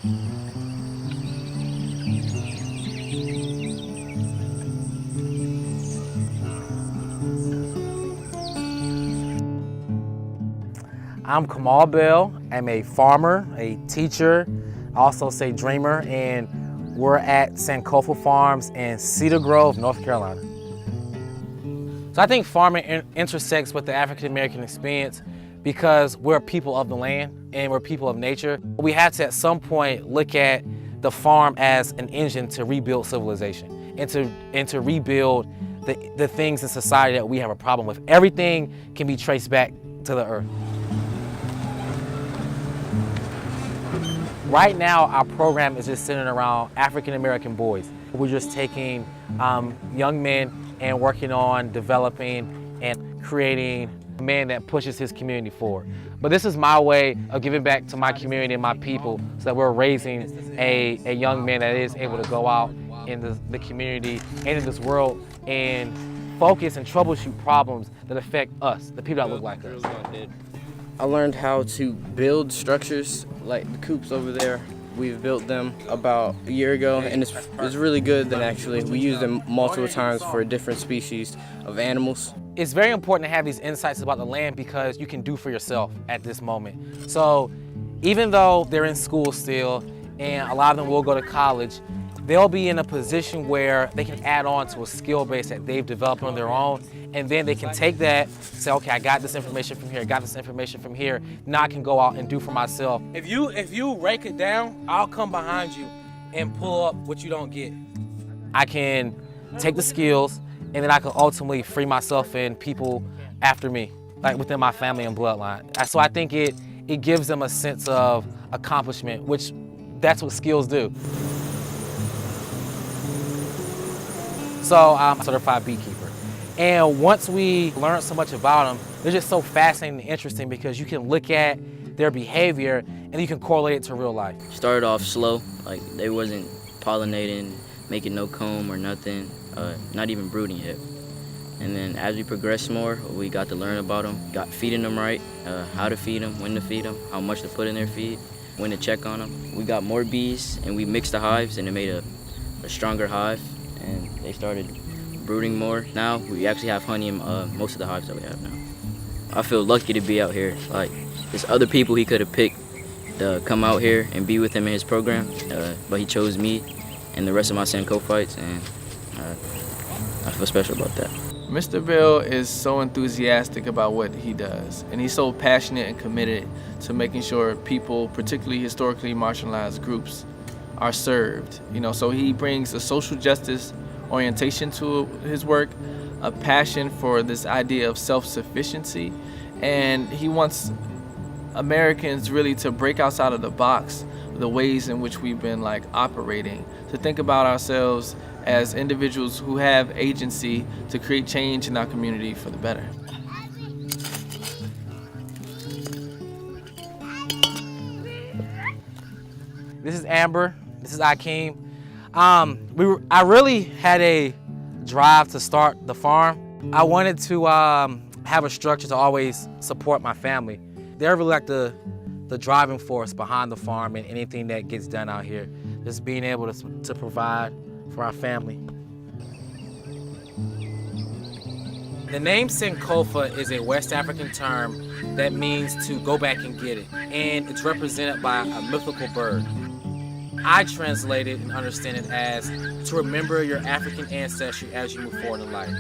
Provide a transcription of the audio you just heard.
I'm Kamal Bell. I'm a farmer, a teacher, I also say dreamer, and we're at Sankofa Farms in Cedar Grove, North Carolina. So I think farming intersects with the African American experience because we're people of the land and we're people of nature. We have to at some point look at the farm as an engine to rebuild civilization and to rebuild the things in society that we have a problem with. Everything can be traced back to the earth. Right now, our program is just centered around African American boys. We're just taking young men and working on developing and creating a man that pushes his community forward. But this is my way of giving back to my community and my people so that we're raising a young man that is able to go out in the community and in this world and focus and troubleshoot problems that affect us, the people that look like us. I learned how to build structures like the coops over there. We've built them about a year ago, and it's really good. Then actually, we use them multiple times for different species of animals. It's very important to have these insights about the land because you can do for yourself at this moment. So even though they're in school still, and a lot of them will go to college, they'll be in a position where they can add on to a skill base that they've developed on their own, and then they can take that, say, okay, I got this information from here, got this information from here, now I can go out and do for myself. If you break it down, I'll come behind you and pull up what you don't get. I can take the skills, and then I can ultimately free myself and people after me, like within my family and bloodline. So I think it gives them a sense of accomplishment, which that's what skills do. So I'm a certified beekeeper. And once we learn so much about them, they're just so fascinating and interesting because you can look at their behavior and you can correlate it to real life. Started off slow, like they wasn't pollinating, making no comb or nothing, not even brooding yet. And then as we progressed more, we got to learn about them, got feeding them right, how to feed them, when to feed them, how much to put in their feed, when to check on them. We got more bees and we mixed the hives and it made a stronger hive. And they started brooding more. Now we actually have honey in most of the hives that we have now. I feel lucky to be out here. Like, there's other people he could have picked to come out here and be with him in his program, but he chose me and the rest of my Sankophites, and I feel special about that. Mr. Bell is so enthusiastic about what he does, and he's so passionate and committed to making sure people, particularly historically marginalized groups, are served. So he brings a social justice orientation to his work, a passion for this idea of self-sufficiency, and he wants Americans really to break outside of the box, the ways in which we've been operating, to think about ourselves as individuals who have agency to create change in our community for the better. This is Amber. This is Akeem. I really had a drive to start the farm. I wanted to have a structure to always support my family. They're really like the driving force behind the farm and anything that gets done out here. Just being able to provide for our family. The name Sankofa is a West African term that means to go back and get it, and it's represented by a mythical bird. I translate it and understand it as to remember your African ancestry as you move forward in life.